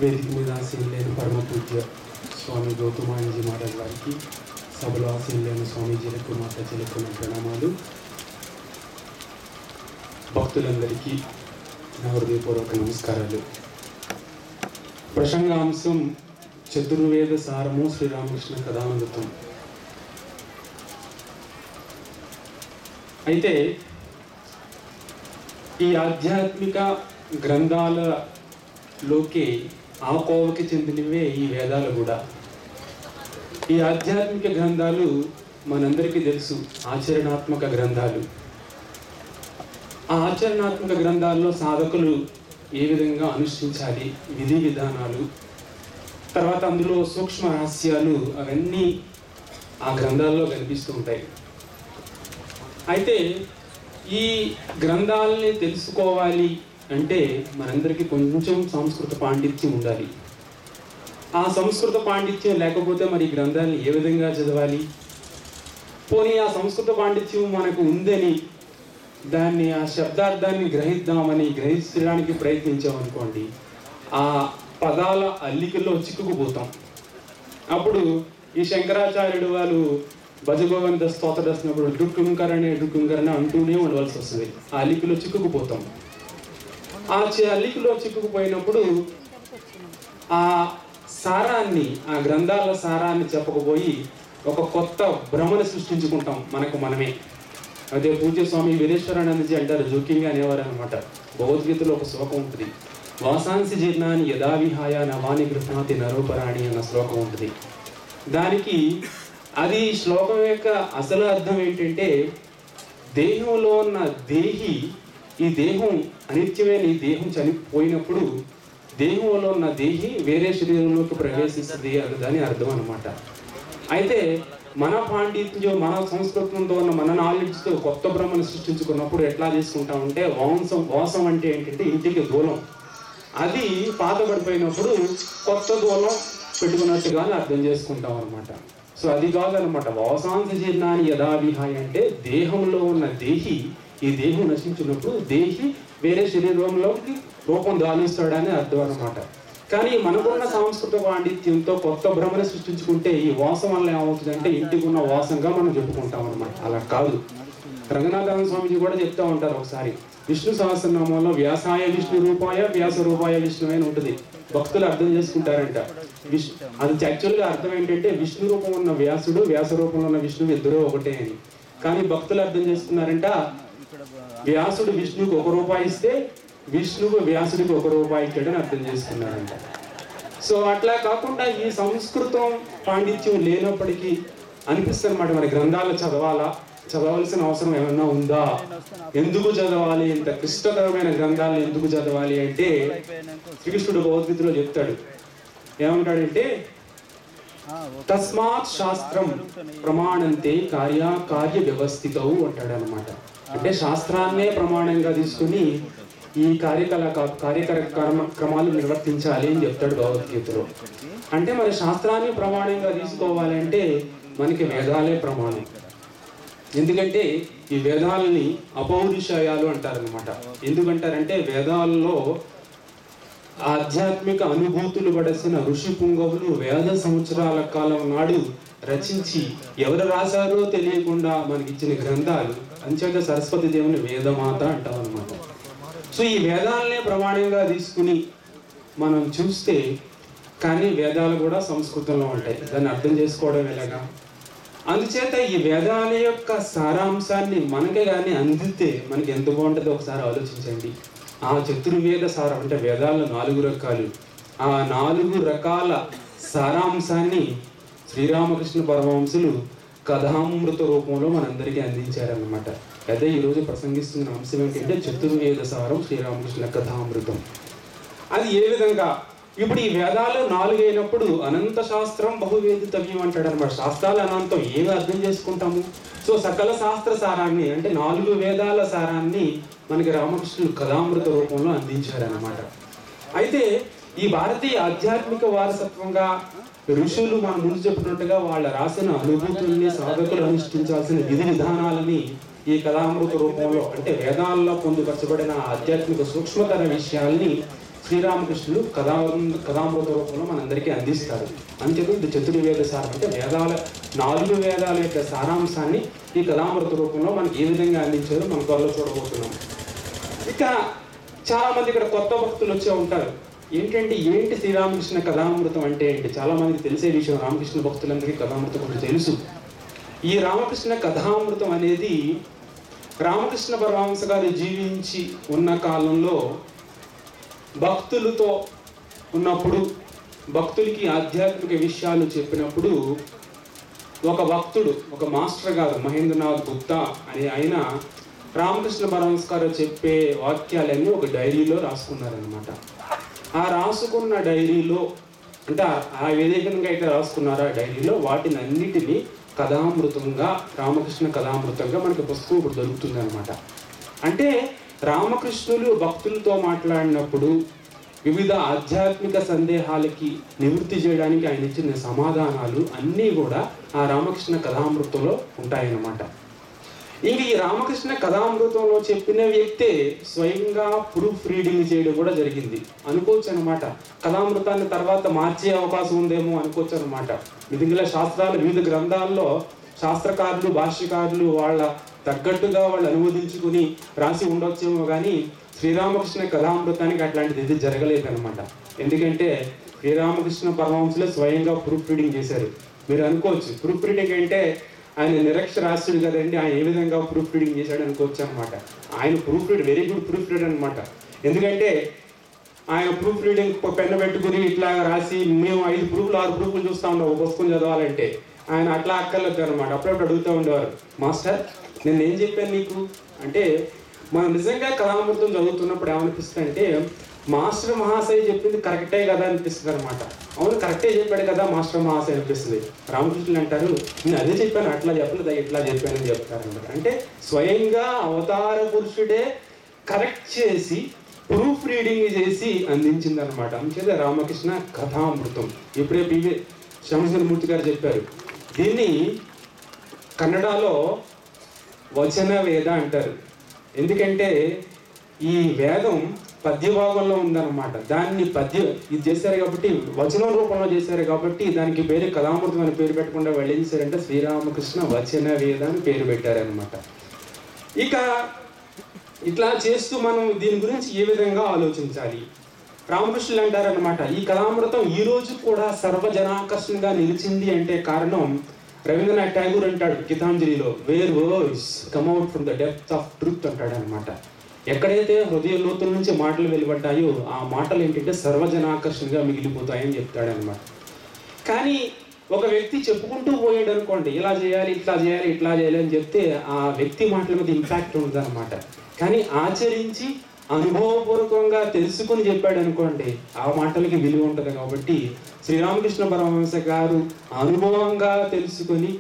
వేదిక మీద ఆశీనులైన పరమ పూజ్య స్వామి గౌతమానందజీ మహారాజ్ గారికి, సభలో ఆశీనులైన స్వామీజీలకు, మాతాజీలకు నా ప్రణామాలు. భక్తులందరికీ నా హృదయపూర్వక నమస్కారాలు. ప్రసంగాంశం చతుర్వేద సారము శ్రీరామకృష్ణ కథామృతం. అయితే ఈ ఆధ్యాత్మిక గ్రంథాలలోకి ఆ కోవకి చెందినవే ఈ వేదాలు కూడా. ఈ ఆధ్యాత్మిక గ్రంథాలు మనందరికీ తెలుసు, ఆచరణాత్మక గ్రంథాలు. ఆ ఆచరణాత్మక గ్రంథాల్లో సాధకులు ఏ విధంగా అనుష్ఠించాలి, విధి విధానాలు, తర్వాత అందులో సూక్ష్మ రహస్యాలు, అవన్నీ ఆ గ్రంథాల్లో కనిపిస్తూ ఉంటాయి. అయితే ఈ గ్రంథాలని తెలుసుకోవాలి అంటే మనందరికీ కొంచెం సంస్కృత పాండిత్యం ఉండాలి. ఆ సంస్కృత పాండిత్యం లేకపోతే మరి ఈ గ్రంథాలను ఏ విధంగా చదవాలి? పోనీ ఆ సంస్కృత పాండిత్యం మనకు ఉందని దాన్ని, ఆ శబ్దార్థాన్ని గ్రహించడానికి ప్రయత్నించామనుకోండి, ఆ పదాల అల్లికల్లో చిక్కుకుపోతాం. అప్పుడు ఈ శంకరాచార్యుడు వాళ్ళు భజగోవింద స్తోత్ర రాసినప్పుడు డుక్కుంకరనే అంటూనే ఉండవలసి వస్తుంది. ఆ అల్లికలో చిక్కుకుపోతాం. ఆ అల్లికలో చిక్కుకుపోయినప్పుడు ఆ సారాన్ని, ఆ గ్రంథాల సారాన్ని చెప్పకపోయి ఒక కొత్త భ్రమను సృష్టించుకుంటాం మనకు మనమే. అదే పూజ్య స్వామి వీరేశ్వరానందజీ అంటారు, జోక్యంగా అనేవారు అనమాట. భగవద్గీతలో ఒక శ్లోకం ఉంటుంది, వాసాంసి జీర్ణాన్ని యథావిహాయ నవాని గృహ్ణాతి నరోపరాణి అన్న శ్లోకం ఉంటుంది. దానికి అది శ్లోకం యొక్క అసలు అర్థం ఏంటంటే, దేహంలో ఉన్న దేహి, ఈ దేహం అనిత్యమైన ఈ దేహం చనిపోయినప్పుడు దేహంలో ఉన్న దేహి వేరే శరీరంలోకి ప్రవేశిస్తుంది అని దాని అర్థం అనమాట. అయితే మన పాండిత్యం, మన సంస్కృతంతో ఉన్న మన నాలెడ్జ్తో కొత్త బ్రహ్మను సృష్టించుకున్నప్పుడు ఎట్లా చేసుకుంటామంటే, వాసం అంటే ఏంటంటే ఇంటికి దూలం. అది పాత పడిపోయినప్పుడు కొత్త దూలం పెట్టుకున్నట్టుగానే అర్థం చేసుకుంటాం అనమాట. సో అది కాదనమాట. వాసాంశ జీర్ణాన్ని యథావిహాయ అంటే దేహంలో ఉన్న దేహి, ఈ దేహం నశించినప్పుడు దేహి వేరే శరీరంలోకి రూపం దానిస్తాడని అర్థం అనమాట. కానీ మనకున్న సాంస్కృత పాండిత్యంతో కొత్త భ్రమను సృష్టించుకుంటే ఈ వాసం వల్ల ఏమవుతుందంటే ఇంటికి ఉన్న వాసంగా మనం చెప్పుకుంటాం అనమాట. అలా కాదు. రంగనాథానంద స్వామిజీ కూడా చెప్తా ఉంటారు ఒకసారి, విష్ణు సహస్రనామంలో వ్యాసాయ విష్ణు రూపాయ వ్యాస రూపాయ విష్ణు అని ఉంటుంది. భక్తులు అర్థం చేసుకుంటారంట. అది యాక్చువల్గా అర్థం ఏంటంటే విష్ణు రూపం ఉన్న వ్యాసుడు, వ్యాస రూపంలో ఉన్న విష్ణువు ఇద్దరు ఒకటే అని. కానీ భక్తులు అర్థం చేసుకున్నారంట, వ్యాసుడు విష్ణువుకి 1 రూపాయి ఇస్తే విష్ణువు వ్యాసుడికి 1 రూపాయి ఇచ్చాడని అర్థం చేసుకున్నారంట. సో అట్లా కాకుండా ఈ సంస్కృతం పాండిత్యం లేనప్పటికీ అనిపిస్తుంది అన్నమాట, మరి గ్రంథాలు చదవాల్సిన అవసరం ఏమన్నా ఉందా? ఎందుకు చదవాలి? ఇంత క్లిష్టతరమైన గ్రంథాలను ఎందుకు చదవాలి అంటే, శ్రీకృష్ణుడు భగవద్గీతలో చెప్తాడు, ఏమంటాడంటే, తస్మాత్ శాస్త్రం ప్రమాణంతే కార్య వ్యవస్థితవు అంటాడు అనమాట. అంటే శాస్త్రాన్నే ప్రమాణంగా తీసుకుని ఈ కార్యక్రమాలు నిర్వర్తించాలి అని చెప్తాడు భగవద్గీతలో. అంటే మరి శాస్త్రాన్ని ప్రమాణంగా తీసుకోవాలంటే మనకి వేదాలే ప్రమాణం. ఎందుకంటే ఈ వేదాలని అపౌరుషయాలు అంటారనమాట. ఎందుకంటారంటే వేదాల్లో ఆధ్యాత్మిక అనుభూతులు పడసిన ఋషి పుంగవులు వేద సంవత్సరాల కాలం నాడు రచించి ఎవరు రాశారో తెలియకుండా మనకి ఇచ్చిన గ్రంథాలు. అంచేత సరస్వతి దేవుని వేదమాత అంటాం అనమాట. సో ఈ వేదాలనే ప్రమాణంగా తీసుకుని మనం చూస్తే, కానీ వేదాలు కూడా సంస్కృతంలో ఉంటాయి, దాన్ని అర్థం చేసుకోవడం ఎలాగా? అందుచేత ఈ వేదాల యొక్క సారాంశాన్ని మనకే కానీ అందితే మనకి ఎంత బాగుంటుందో ఒకసారి ఆలోచించండి. ఆ చతుర్వేద సారం అంటే వేదాల్లో 4 రకాలు, ఆ 4 రకాల సారాంశాన్ని శ్రీరామకృష్ణ పరమహంసులు కథామృత రూపంలో మనందరికీ అందించారన్నమాట. అదే ఈరోజు ప్రసంగిస్తున్న అంశం ఏంటంటే చతుర్వేద సారం శ్రీరామకృష్ణ కథామృతం. అది ఏ విధంగా, ఇప్పుడు ఈ వేదాలు 4 అయినప్పుడు అనంత శాస్త్రం బహువేదితవ్యం అంటాడు అనమాట. శాస్త్రాలు అనంతం, ఏమి అర్థం చేసుకుంటాము? సో సకల శాస్త్ర సారాన్ని అంటే 4 వేదాల సారాన్ని మనకి రామకృష్ణుడు కథామృత రూపంలో అందించారనమాట. అయితే ఈ భారతీయ ఆధ్యాత్మిక వారసత్వంగా ఋషులు మనం ముందు చెప్పినట్టుగా వాళ్ళ రాసిన అనుభూతుల్ని, సాధకులు అనుష్ఠించాల్సిన విధి విధానాలని ఈ కథామృత రూపంలో అంటే వేదాల్లో పొందుపరచబడిన ఆధ్యాత్మిక సూక్ష్మతర విషయాల్ని శ్రీరామకృష్ణులు కథామృత రూపంలో మనందరికీ అందిస్తారు. అంతేకాదు ఇది చతుర్వేద సారం, అంటే 4 వేదాల యొక్క సారాంశాన్ని ఈ కథామృత రూపంలో మనకి ఏ విధంగా అందించారో మనం త్వరలో చూడబోతున్నాం. ఇక చాలామంది ఇక్కడ కొత్త భక్తులు వచ్చే ఉంటారు. ఏంటి శ్రీరామకృష్ణ కథామృతం అంటే ఏంటి? చాలామందికి తెలిసే విషయం, రామకృష్ణ భక్తులందరికీ కథామృతం గురించి తెలుసు. ఈ రామకృష్ణ కథామృతం అనేది రామకృష్ణ పరమహంస గారు జీవించి ఉన్న కాలంలో భక్తులతో ఉన్నప్పుడు, భక్తులకి ఆధ్యాత్మిక విషయాలు చెప్పినప్పుడు ఒక భక్తుడు, ఒక మాస్టర్ గారు మహేంద్రనాథ్ గుప్తా అనే ఆయన రామకృష్ణ పరమహంస గారు చెప్పే వాక్యాలన్నీ ఒక డైరీలో రాసుకున్నారనమాట. ఆ రాసుకున్న డైరీలో, అంటే ఆ విధంగా అయితే రాసుకున్నారో ఆ డైరీలో వాటిని అన్నిటినీ కథామృతంగా, రామకృష్ణ కథామృతంగా మనకి పుస్తకం ఇప్పుడు దొరుకుతుంది అనమాట. అంటే రామకృష్ణులు భక్తులతో మాట్లాడినప్పుడు వివిధ ఆధ్యాత్మిక సందేహాలకి నివృత్తి చేయడానికి ఆయన ఇచ్చిన సమాధానాలు అన్నీ కూడా ఆ రామకృష్ణ కథామృతంలో ఉంటాయన్నమాట. ఇంక ఈ రామకృష్ణ కథామృతంలో చెప్పిన వ్యక్తే స్వయంగా ప్రూఫ్ రీడింగ్ చేయడం కూడా జరిగింది అనుకోవచ్చు అనమాట. కథామృతాన్ని తర్వాత మార్చే అవకాశం ఉందేమో అనుకోవచ్చు అనమాట. మిగిలిన శాస్త్రాలు, వివిధ గ్రంథాల్లో శాస్త్రకారులు, భాష్యకారులు వాళ్ళ తగ్గట్టుగా వాళ్ళు అనువదించుకుని రాసి ఉండొచ్చేమో, కానీ శ్రీరామకృష్ణ కథామృతానికి అట్లాంటిది ఇది జరగలేదన్నమాట. ఎందుకంటే శ్రీరామకృష్ణ పరమహంసలే స్వయంగా ప్రూఫ్ రీడింగ్ చేశారు. మీరు అనుకోవచ్చు ప్రూఫ్ రీడింగ్ అంటే ఆయన నిరక్షరాస్యుడు కదండి, ఆయన ఏ విధంగా ప్రూఫ్ రీడింగ్ చేశాడు అనుకోవచ్చు అనమాట. ఆయన proof read, very good proof reader అనమాట. ఎందుకంటే ఆయన ప్రూఫ్ రీడింగ్ పెన్ను పెట్టుకుని ఇట్లా రాసి, మేము 5 ప్రూఫ్లు 6 ప్రూఫ్లు చూస్తూ ఉంటాం ఒక పుస్తకం చదవాలంటే, ఆయన అట్లా అక్కర్లేదు అనమాట. అప్పుడప్పుడు అడుగుతూ ఉండేవారు, మాస్టర్ నేను ఏం చెప్పాను నీకు అంటే, మనం నిజంగా కథామృతం చదువుతున్నప్పుడు ఏమనిపిస్తుంది అంటే, మాస్టర్ మహాశయ చెప్పింది కరెక్టే కదా అనిపిస్తుంది అనమాట. అవును కరెక్టే చెప్పాడు కదా మాస్టర్ మహాశయ అనిపిస్తుంది. రామకృష్ణులు అంటారు, నేను అదే చెప్పాను, అట్లా చెప్పలేదు, ఇట్లా చెప్పానని చెప్తారనమాట. అంటే స్వయంగా అవతార పురుషుడే కరెక్ట్ చేసి ప్రూఫ్ రీడింగ్ చేసి అందించింది అనమాట. అంచేది రామకృష్ణ కథామృతం. ఇప్పుడే పివి శ్యామసుందరమూర్తి గారు చెప్పారు, దీన్ని కన్నడలో వచన వేద అంటారు. ఎందుకంటే ఈ వేదం పద్యభాగంలో ఉందన్నమాట. దాన్ని ఇది చేశారు కాబట్టి, వచనం రూపంలో చేశారు కాబట్టి దానికి పేరు కథామృతం అని పేరు పెట్టకుండా వాళ్ళు ఏం చేశారంటే శ్రీరామకృష్ణ వచన వేద అని పేరు పెట్టారనమాట. ఇక ఇట్లా చేస్తూ మనం దీని గురించి ఏ విధంగా ఆలోచించాలి? రామకృష్ణులు అంటారనమాట, ఈ కథామృతం ఈ రోజు కూడా సర్వజనాకర్షణగా నిలిచింది అంటే కారణం రవీంద్రనాథ్ ఠాగూర్ అంటాడు గీతాంజలిలో, where words come out from the depth of truth అంటాడు అనమాట. ఎక్కడైతే హృదయ లోతుల నుంచి మాటలు వెలువడ్డాయో ఆ మాటలు ఏంటంటే సర్వజనాకర్షణగా మిగిలిపోతాయని చెప్తాడనమాట. కానీ ఒక వ్యక్తి చెప్పుకుంటూ పోయాడు అనుకోండి, ఇలా చేయాలి, ఇట్లా చేయాలి, ఇట్లా చేయాలి అని చెప్తే ఆ వ్యక్తి మాటల మీద ఇంపాక్ట్ ఉంటుంది అనమాట. కానీ ఆచరించి అనుభవపూర్వకంగా తెలుసుకుని చెప్పాడు అనుకోండి, ఆ మాటలకి విలువ ఉంటుంది. కాబట్టి శ్రీరామకృష్ణ పరమహంస గారు అనుభవంగా తెలుసుకొని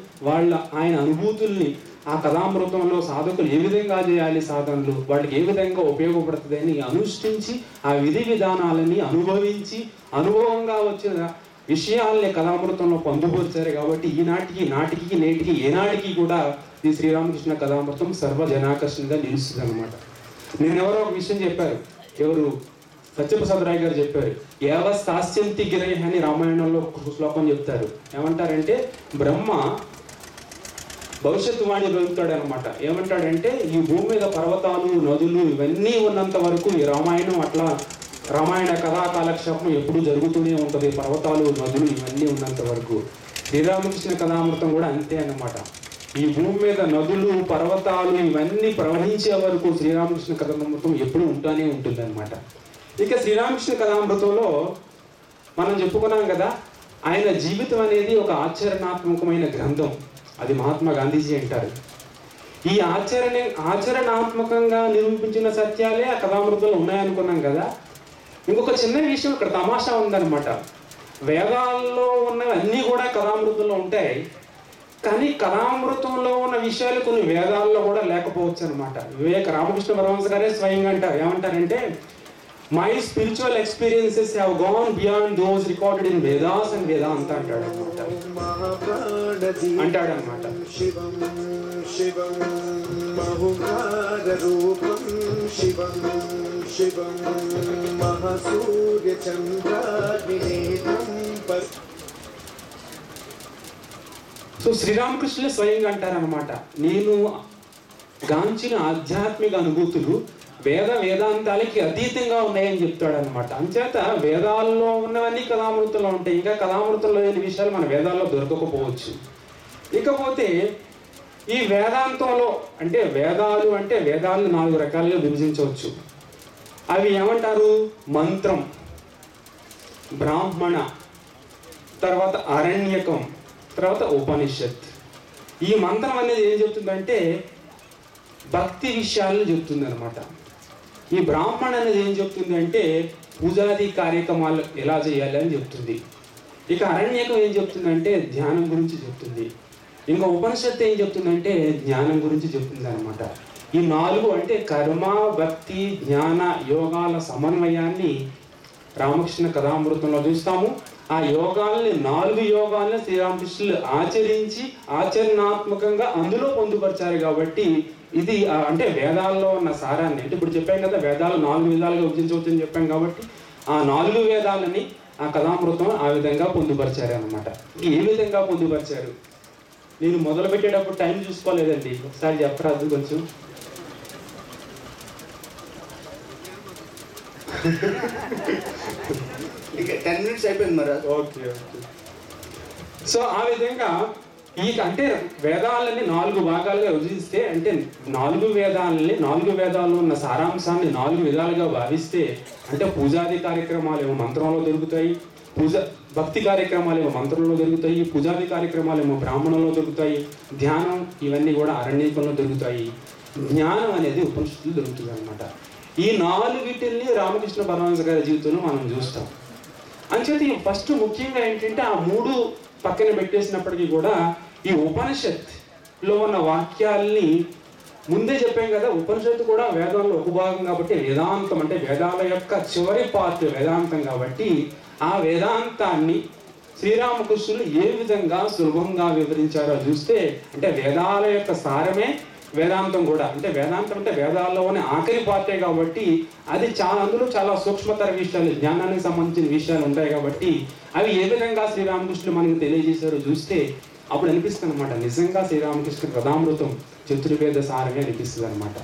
ఆయన అనుభూతుల్ని ఆ కథామృతంలో సాధకులు ఏ విధంగా చేయాలి, సాధనలు వాళ్ళకి ఏ విధంగా ఉపయోగపడుతుంది అని అనుష్ఠించి ఆ విధి విధానాలని అనుభవించి అనుభవంగా వచ్చిన విషయాల్ని కథామృతంలో పొందుపరిచారు. కాబట్టి నాటికి నేటికి ఏనాటికి కూడా ఈ శ్రీరామకృష్ణ కథామృతం సర్వజనాకర్షణగా నిలుస్తుంది అనమాట. నేనెవరో ఒక విషయం చెప్పారు, ఎవరు సత్యప్రసాద్ రాయ్ గారు చెప్పారు, యావస్థాస్యంతి గిరయ అని రామాయణంలో ఒక శ్లోకం చెప్తారు. ఏమంటారంటే బ్రహ్మ భవిష్యత్తు వాణి వెళ్తాడు అనమాట. ఏమంటాడంటే ఈ భూమి మీద పర్వతాలు, నదులు ఇవన్నీ ఉన్నంత వరకు ఈ రామాయణం అట్లా రామాయణ కథా కాలక్షేపం ఎప్పుడూ జరుగుతూనే ఉంటుంది. పర్వతాలు, నదులు ఇవన్నీ ఉన్నంత వరకు శ్రీరామకృష్ణ కథామృతం కూడా అంతే అన్నమాట. ఈ భూమి మీద నదులు, పర్వతాలు ఇవన్నీ ప్రవహించే వరకు శ్రీరామకృష్ణ కథామృతం ఎప్పుడు ఉంటానే ఉంటుంది అనమాట. ఇక శ్రీరామకృష్ణ కథామృతంలో మనం చెప్పుకున్నాం కదా, ఆయన జీవితం అనేది ఒక ఆచరణాత్మకమైన గ్రంథం. అది మహాత్మా గాంధీజీ అంటారు. ఈ ఆచరణాత్మకంగా నిరూపించిన సత్యాలే ఆ కథామృతంలో ఉన్నాయనుకున్నాం కదా. ఇంకొక చిన్న విషయం ఇక్కడ తమాషా ఉందన్నమాట. వేదాల్లో ఉన్నవన్నీ కూడా కథామృతంలో ఉంటాయి, కానీ కథామృతంలో ఉన్న విషయాలు కొన్ని వేదాల్లో కూడా లేకపోవచ్చు అనమాట. రామకృష్ణ పరమహంస గారే స్వయంగా అంటారు, ఏమంటారంటే my spiritual experiences have gone beyond those recorded in Vedas and Vedanta అంటాడనమాట. మహుకారూపం శివం శివం మహాసూర్యచంద్రాగ్నినేత్రం. సో శ్రీరామకృష్ణులు స్వయంగా అంటారనమాట, నేను గాంచిన ఆధ్యాత్మిక అనుభూతులు వేదాంతాలకి అతీతంగా ఉన్నాయని చెప్తాడనమాట. అంచేత వేదాల్లో ఉన్నవన్నీ కథామృతంలో ఉంటాయి. ఇంకా కథామృతంలో లేని విషయాలు మన వేదాల్లో దొరకకపోవచ్చు. ఇకపోతే ఈ వేదాంతంలో అంటే వేదాలు 4 రకాలుగా విభజించవచ్చు. అవి ఏమంటారు? మంత్రం, బ్రాహ్మణ, తర్వాత అరణ్యకం, తర్వాత ఉపనిషత్. ఈ మంత్రం అనేది ఏం చెప్తుందంటే భక్తి విషయాలను చెప్తుంది అనమాట. ఈ బ్రాహ్మణ అనేది ఏం చెప్తుంది అంటే పూజాది కార్యక్రమాలు ఎలా చేయాలి అని చెప్తుంది. ఇక అరణ్యకం ఏం చెప్తుందంటే ధ్యానం గురించి చెప్తుంది. ఇంకా ఉపనిషత్తు ఏం చెప్తుందంటే జ్ఞానం గురించి చెప్తుంది అనమాట. ఈ 4 అంటే కర్మ, భక్తి, జ్ఞాన, యోగాల సమన్వయాన్ని రామకృష్ణ కథామృతంలో చూస్తాము. ఆ యోగాల్ని 4 యోగాలను శ్రీరామకృష్ణులు ఆచరించి ఆచరణాత్మకంగా అందులో పొందుపరిచారు. కాబట్టి ఇది అంటే వేదాల్లో ఉన్న సారాన్ని, అంటే ఇప్పుడు చెప్పాం కదా వేదాలు 4 విధాలుగా విభజించవచ్చని చెప్పాం. కాబట్టి ఆ 4 వేదాలని ఆ కథామృతం ఆ విధంగా పొందుపరిచారు అనమాట. ఏ విధంగా పొందుపరిచారు? నేను మొదలు పెట్టేటప్పుడు టైం చూసుకోలేదండి, ఒకసారి చెప్పరాదు కొంచెం. ఇక 10 minutes అయిపోయింది మరి. ఓకే. సో ఆ విధంగా అంటే వేదాలని 4 భాగాలుగా విభజిస్తే, అంటే 4 వేదాల్లో ఉన్న సారాంశాన్ని 4 విధాలుగా భావిస్తే, అంటే పూజాది కార్యక్రమాలు ఏమో మంత్రంలో దొరుకుతాయి, భక్తి కార్యక్రమాలు ఏమో మంత్రంలో దొరుకుతాయి, పూజాది కార్యక్రమాలు ఏమో బ్రాహ్మణంలో దొరుకుతాయి, ధ్యానం ఇవన్నీ కూడా అరణ్యకంలో దొరుకుతాయి, జ్ఞానం అనేది ఉపనిషత్తులు దొరుకుతుంది అనమాట. ఈ 4 రామకృష్ణ పరమహంస గారి జీవితంలో మనం చూస్తాం. అంచేత ఫస్ట్ ముఖ్యంగా ఏంటంటే ఆ 3 పక్కన పెట్టేసినప్పటికీ కూడా ఈ ఉపనిషత్తులో ఉన్న వాక్యాల్ని ముందే చెప్పాం కదా. ఉపనిషత్తు కూడా వేదంలో ఒక భాగం కాబట్టి వేదాంతం అంటే వేదాల యొక్క చివరి పార్ట్ వేదాంతం కాబట్టి ఆ వేదాంతాన్ని శ్రీరామకృష్ణులు ఏ విధంగా సులభంగా వివరించారో చూస్తే, అంటే వేదాల యొక్క సారమే వేదాంతం కూడా. అంటే వేదాంతం అంటే వేదాల్లోనే ఆఖరి పార్టే కాబట్టి అది అందులో చాలా సూక్ష్మతర విషయాలు, జ్ఞానానికి సంబంధించిన విషయాలు ఉంటాయి. కాబట్టి అవి ఏ విధంగా శ్రీరామకృష్ణులు మనకి తెలియజేశారో చూస్తే అప్పుడు అనిపిస్తుంది అనమాట, నిజంగా శ్రీరామకృష్ణ కథామృతం చతుర్వేద సారమే అనిపిస్తుంది అనమాట.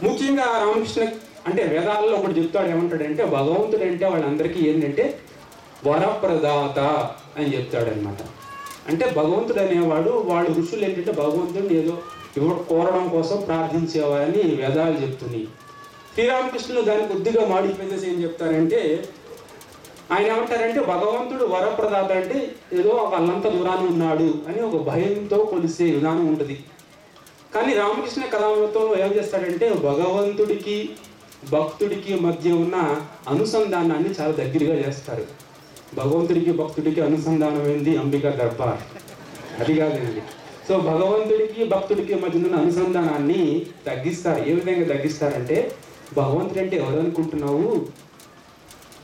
ముఖ్యంగా రామకృష్ణ అంటే వేదాల్లో ఒకటి చెప్తాడు, ఏమంటాడంటే భగవంతుడు అంటే వాళ్ళందరికీ ఏంటంటే వరప్రదాత అని చెప్తాడనమాట. అంటే భగవంతుడు అనేవాడు వాళ్ళు ఋషులు ఏంటంటే భగవంతుడిని ఏదో కోరడం కోసం ప్రార్థించేవారని వేదాలు చెప్తున్నాయి. శ్రీరామకృష్ణులు దాన్ని కొద్దిగా మాడిఫై చేసి ఏం చెప్తారంటే ఆయన ఏమంటారంటే భగవంతుడు వరప్రదాత అంటే ఏదో వాళ్ళంత దూరాన్ని ఉన్నాడు అని ఒక భయంతో కొలిసే విధానం ఉంటుంది. కానీ రామకృష్ణ కథామృతంలో ఏం చేస్తాడంటే భగవంతుడికి భక్తుడికి మధ్య ఉన్న అనుసంధానాన్ని చాలా దగ్గరగా చేస్తారు. భగవంతుడికి భక్తుడికి అనుసంధానం ఏంది? అంబికా దర్బార్, అది కాదండి. సో భగవంతుడికి భక్తుడికి మధ్య ఉన్న అనుసంధానాన్ని తగ్గిస్తారు. ఏ విధంగా తగ్గిస్తారంటే భగవంతుడు అంటే ఎవరు అనుకుంటున్నావు?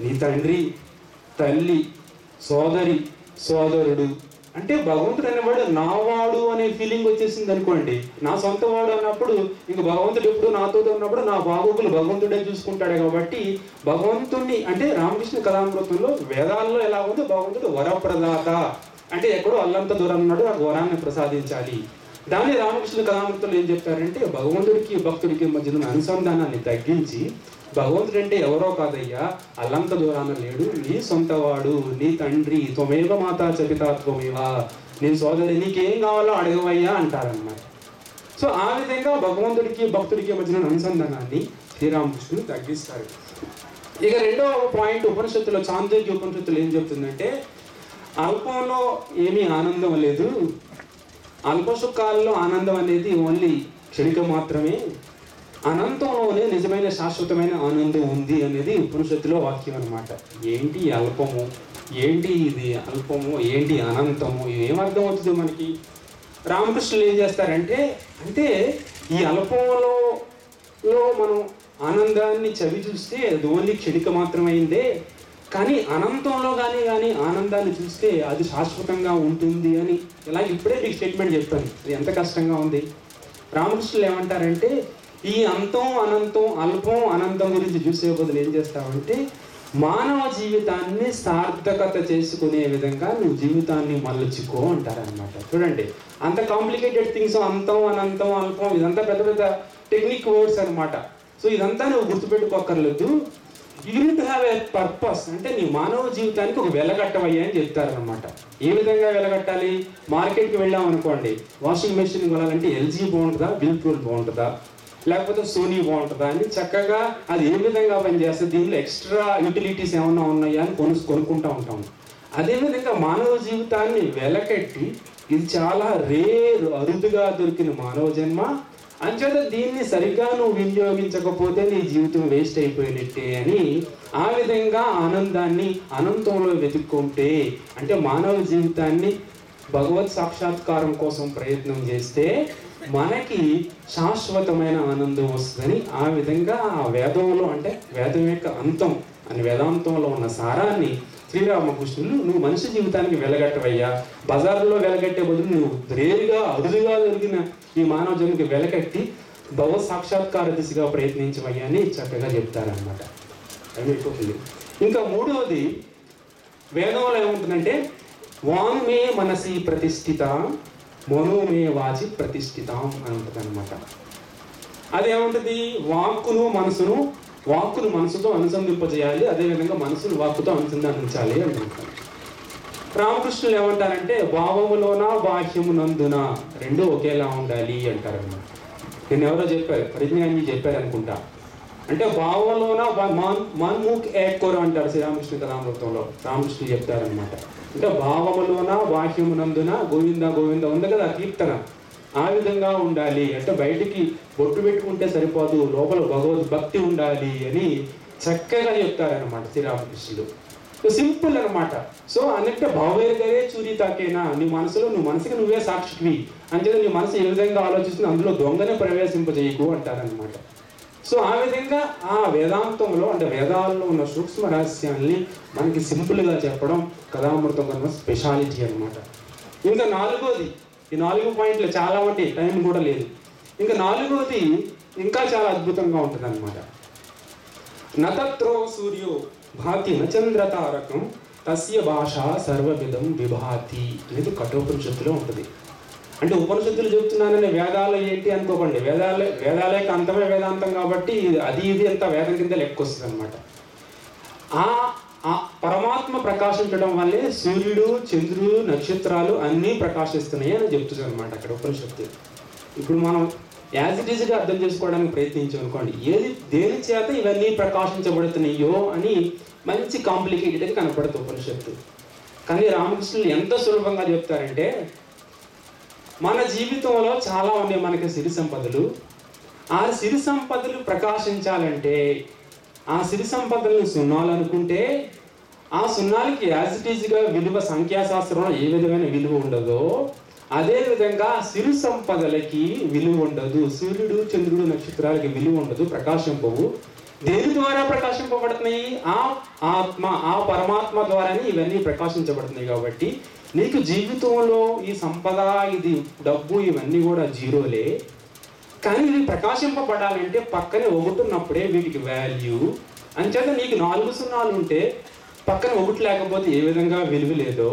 నీ తండ్రి, తల్లి, సోదరి, సోదరుడు. అంటే భగవంతుడు అనేవాడు నావాడు అనే ఫీలింగ్ వచ్చేసింది అనుకోండి. నా సొంత వాడు అన్నప్పుడు ఇంక భగవంతుడు ఎప్పుడు నాతో ఉన్నప్పుడు నా బాగోగులు భగవంతుడే చూసుకుంటాడు. కాబట్టి భగవంతుడిని అంటే రామకృష్ణ కథామృతంలో వేదాల్లో ఎలా ఉందో భగవంతుడు వరప్రదాత అంటే ఎక్కడో అల్లంత దూరం ఉన్నాడు, ఆ వరాన్ని ప్రసాదించాలి. దాన్ని రామకృష్ణ కథామృతంలో ఏం చెప్తారంటే భగవంతుడికి భక్తుడికి మధ్య అనుసంధానాన్ని తగ్గించి భగవంతుడు అంటే ఎవరో కాదయ్యా, అల్లంత దూరాన లేడు, నీ సొంతవాడు, నీ తండ్రి, త్వమేవ మాతా చ పితా త్వమేవ, నీ సోదరి, నీకేం కావాలో అడగవయ్యా అంటారన్నమాట. సో ఆ విధంగా భగవంతుడికి భక్తుడికి మధ్యన అనుసంధానాన్ని శ్రీరామకృష్ణుడు తగ్గిస్తారు. ఇక రెండవ పాయింట్ ఉపనిషత్తులో చాంద్రోగ్య ఉపనిషత్తులు ఏం చెప్తుందంటే అల్పంలో ఏమీ ఆనందం లేదు, అల్ప సుఖాల్లో ఆనందం అనేది ఓన్లీ క్షణిక మాత్రమే, అనంతంలోనే నిజమైన శాశ్వతమైన ఆనందం ఉంది అనేది ఉపనిషత్తులో వాక్యం అనమాట. ఏంటి అల్పము, ఏంటి ఇది అల్పము, ఏంటి అనంతము, ఏమర్థం అవుతుంది మనకి? రామకృష్ణులు ఏం చేస్తారంటే అంటే ఈ అల్పంలో మనం ఆనందాన్ని చవి చూస్తే అది ఓన్లీ క్షణిక మాత్రమైందే, కానీ అనంతంలో కానీ ఆనందాన్ని చూస్తే అది శాశ్వతంగా ఉంటుంది అని. ఇలా ఇప్పుడే మీకు స్టేట్మెంట్ చెప్పాను, ఇది ఎంత కష్టంగా ఉంది. రామకృష్ణులు ఏమంటారంటే ఈ అంతం అనంతం అల్పం అనంతం గురించి చూసే బదులు ఏం చేస్తావంటే మానవ జీవితాన్ని సార్థకత చేసుకునే విధంగా నువ్వు జీవితాన్ని మలుచుకో అంటారనమాట. చూడండి, అంత కాంప్లికేటెడ్ థింగ్స్, అంతం అనంతం అల్పం, ఇదంతా పెద్ద పెద్ద టెక్నిక్ వర్డ్స్ అనమాట. సో ఇదంతా నువ్వు గుర్తుపెట్టుకోక్కర్లేదు. You need to have a purpose. అంటే నీ మానవ జీవితానికి ఒక వెలగట్టవయ్యా అని చెప్తారనమాట. ఏ విధంగా వెలగట్టాలి? మార్కెట్కి వెళ్ళాం అనుకోండి, వాషింగ్ మెషిన్ కొనాలంటే ఎల్జీ బాగుంటుందా, విల్పూల్ బాగుంటుందా, లేకపోతే సోనీ బాగుంటుందా అని చక్కగా అది ఏ విధంగా పనిచేస్తుంది, దీనిలో ఎక్స్ట్రా యూటిలిటీస్ ఏమన్నా ఉన్నాయా అని కొనుక్కుంటూ ఉంటాం. అదేవిధంగా మానవ జీవితాన్ని వెలకట్టి ఇది చాలా అరుదుగా దొరికిన మానవ జన్మ, అంచేత దీన్ని సరిగ్గా నువ్వు వినియోగించకపోతే నీ జీవితం వేస్ట్ అయిపోయినట్టే అని ఆ విధంగా ఆనందాన్ని అనంతంలో వెతుక్కుంటే, అంటే మానవ జీవితాన్ని భగవత్ సాక్షాత్కారం కోసం ప్రయత్నం చేస్తే మనకి శాశ్వతమైన ఆనందం వస్తుందని ఆ విధంగా ఆ వేదంలో, అంటే వేదం యొక్క అంతం అని వేదాంతంలో ఉన్న సారాన్ని శ్రీరామకృష్ణులు నువ్వు మనిషి జీవితానికి వెలగట్టవయ్యా, బజార్లో వెలగట్టే బదులు నువ్వు రేరుగా అరుదుగా దొరికిన ఈ మానవ జన్మకి వెలకట్టి భగవత్ సాక్షాత్కార దిశగా ప్రయత్నించవయ్యా అని చక్కగా చెప్తారనమాట. అది అయిపోతుంది. ఇంకా మూడవది వేదంలో ఏముంటుందంటే వాంగ్మే మనసి ప్రతిష్ఠిత మనోమే వాచి ప్రతిష్ఠితం అని ఉంటుంది అనమాట. అదేముంటుంది? వాక్కును మనసుతో అనుసంధింపజేయాలి, అదేవిధంగా మనసును వాక్కుతో అనుసంధానించాలి అంటుంటారు. రామకృష్ణులు ఏమంటారంటే భావములోన బాహ్యమునందున రెండు ఒకేలా ఉండాలి అంటారన్నమాట. నేను ఎవరో చెప్పారు, పరిజ్ఞాని చెప్పారు అనుకుంటా. అంటే భావంలోన మన్ముఖ్ ఏకోర అంటారు శ్రీరామకృష్ణ కథామృతంలో, రామకృష్ణులు చెప్తారనమాట. అంటే భావములోన బాహ్యమునందున గోవింద గోవింద ఉంది కదా కీర్తన, ఆ విధంగా ఉండాలి. అంటే బయటికి బొట్టు పెట్టుకుంటే సరిపోదు, లోపల భగవద్భక్తి ఉండాలి అని చక్కగా చెప్తారనమాట శ్రీరామకృష్ణుడు. సింపుల్ అనమాట. సో అన్నట్టు భావేర్గరే చూరి తాకేనా, నీ మనసుకి నువ్వే సాక్షివి అంచేత నీ మనసు ఏ విధంగా ఆలోచిస్తుంది అందులో దొంగనే ప్రవేశింపజేయకు అంటారనమాట. సో ఆ విధంగా ఆ వేదాంతంలో, అంటే వేదాల్లో ఉన్న సూక్ష్మ రహస్యాన్ని మనకి సింపుల్గా చెప్పడం కథామృతం కన్నా స్పెషాలిటీ అనమాట. ఇంకా నాలుగోది, ఈ 4 పాయింట్లు చాలా ఉంటాయి, టైం కూడా లేదు. ఇంకా నాలుగోది ఇంకా చాలా అద్భుతంగా ఉంటుంది అనమాట. నతత్రో సూర్యో భాతి నచంద్రతారకం తస్య భాష సర్వవిధం విభాతి అనేది కఠోపనిషత్తులో ఉంటుంది. అంటే ఉపనిషత్తులు చెప్తున్నానని వేదాలు ఏంటి అనుకోకండి, వేదాలే అంతమే వేదాంతం కాబట్టి అది ఇది అంతా వేదం కింద లెక్క వస్తుంది అనమాట. ఆ పరమాత్మ ప్రకాశించడం వల్లే సూర్యుడు చంద్రుడు నక్షత్రాలు అన్నీ ప్రకాశిస్తున్నాయి అని చెప్తుంది అనమాట అక్కడ ఉపనిషత్తు. ఇప్పుడు మనం యాజ్ ఇట్ ఈజ్గా అర్థం చేసుకోవడానికి ప్రయత్నించాం అనుకోండి, దేని చేత ఇవన్నీ ప్రకాశించబడుతున్నాయో అని మంచి కాంప్లికేటెడ్గా కనపడుతుంది ఉపనిషత్తు. కానీ రామకృష్ణులు ఎంత సులభంగా చెప్తారంటే, మన జీవితంలో చాలా ఉన్నాయి మనకి సిరి సంపదలు. ఆ సిరి సంపదలు ప్రకాశించాలంటే, ఆ సిరి సంపదలను సున్నాలనుకుంటే ఆ సున్నాలకి యాజ్ ఇట్ ఈజ్గా విలువ సంఖ్యాశాస్త్రంలో ఏ విధమైన విలువ ఉండదో అదేవిధంగా సిరి సంపదలకి విలువ ఉండదు. సూర్యుడు చంద్రుడు నక్షత్రాలకి విలువ ఉండదు, ప్రకాశింపవు. దేని ద్వారా ప్రకాశింపబడుతున్నాయి? ఆ ఆత్మ, ఆ పరమాత్మ ద్వారానే ఇవన్నీ ప్రకాశించబడుతున్నాయి. కాబట్టి నీకు జీవితంలో ఈ సంపద, ఇది డబ్బు, ఇవన్నీ కూడా జీరోలే. కానీ ఇవి ప్రకాశింపబడాలంటే పక్కనే ఒకటి ఉన్నప్పుడే వీటికి వాల్యూ. అంచేత నీకు 4 సున్నాలు ఉంటే పక్కన ఒకటి లేకపోతే ఏ విధంగా విలువ లేదో,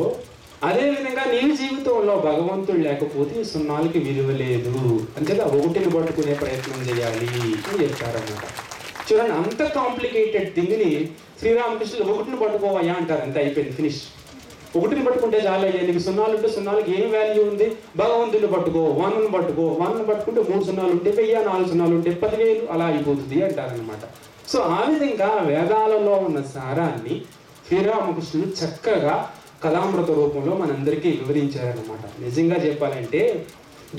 అదేవిధంగా నీ జీవితంలో భగవంతుడు లేకపోతే ఈ సున్నాలకి విలువ లేదు. అంచేత ఒకటిని పట్టుకునే ప్రయత్నం చేయాలి అని చెప్తారన్నమాట. చూడండి, అంత కాంప్లికేటెడ్ థింగ్ని శ్రీరామకృష్ణులు ఒకటిని పట్టుకోవయ్యా అంటారు, అంతే, అయిపోయింది, ఫినిష్. ఒకటిని పట్టుకుంటే చాలా, నీకు సున్నాలు ఉంటే సున్నాలకి ఏం వాల్యూ ఉంది? భగవంతుని పట్టుకో, 1ని పట్టుకో, 1ని పట్టుకుంటే 3 సున్నాలు ఉంటే 1000, 4 సున్నాలు ఉంటే 10,000 అలా అయిపోతుంది అంటారనమాట. సో ఆ విధంగా వేదాలలో ఉన్న సారాన్ని శ్రీరామకృష్ణుడు చక్కగా కథామృత రూపంలో మనందరికీ వివరించారనమాట. నిజంగా చెప్పాలంటే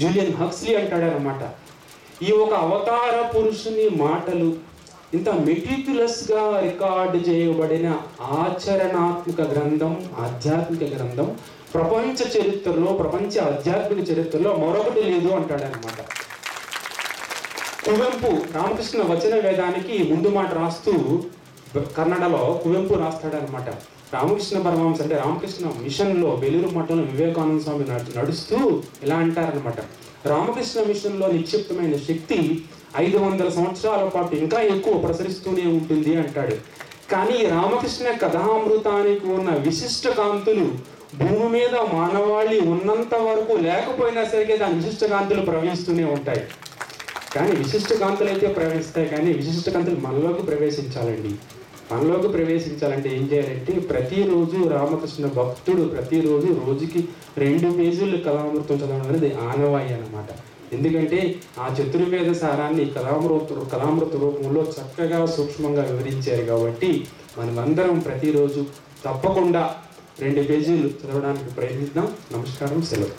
జూలియన్ హక్స్లీ అంటాడనమాట, ఈ ఒక అవతార పురుషుని మాటలు ఇంత మెటిక్యులస్గా రికార్డు చేయబడిన ఆచరణాత్మక గ్రంథం, ఆధ్యాత్మిక గ్రంథం ప్రపంచ చరిత్రలో, ప్రపంచ ఆధ్యాత్మిక చరిత్రలో మరొకటి లేదు అంటాడనమాట. కువెంపు రామకృష్ణ వచన వేదానికి ముందు మాట రాస్తూ కన్నడలో కువెంపు రాస్తాడనమాట. రామకృష్ణ పరమహంస అంటే రామకృష్ణ మిషన్లో బెలూరు మఠంలో వివేకానంద స్వామి నడుస్తూ ఇలా అంటారనమాట, రామకృష్ణ మిషన్లో నిక్షిప్తమైన శక్తి 500 సంవత్సరాల పాటు ఇంకా ఎక్కువ ప్రసరిస్తూనే ఉంటుంది అంటాడు. కానీ ఈ రామకృష్ణ కథామృతానికి ఉన్న విశిష్ట కాంతులు భూమి మీద మానవాళి ఉన్నంత వరకు లేకపోయినా సరిగే దాని విశిష్ట కాంతులు ప్రవహిస్తూనే ఉంటాయి. కానీ విశిష్ట కాంతులు అయితే ప్రవహిస్తాయి, కానీ విశిష్ట కాంతులు మనలోకి ప్రవేశించాలండి. మనలోకి ప్రవేశించాలంటే ఏం చేయాలంటే ప్రతిరోజు రామకృష్ణ భక్తుడు ప్రతిరోజు రోజుకి 2 పేజీలు కథామృతం చదవడం అనేది ఆనవాయి అన్నమాట. ఎందుకంటే ఆ చతుర్వేద సారాన్ని కథామృత రూపంలో చక్కగా సూక్ష్మంగా వివరించారు. కాబట్టి మనమందరం ప్రతిరోజు తప్పకుండా 2 పేజీలు చదవడానికి ప్రయత్నిద్దాం. నమస్కారం, సెలవు.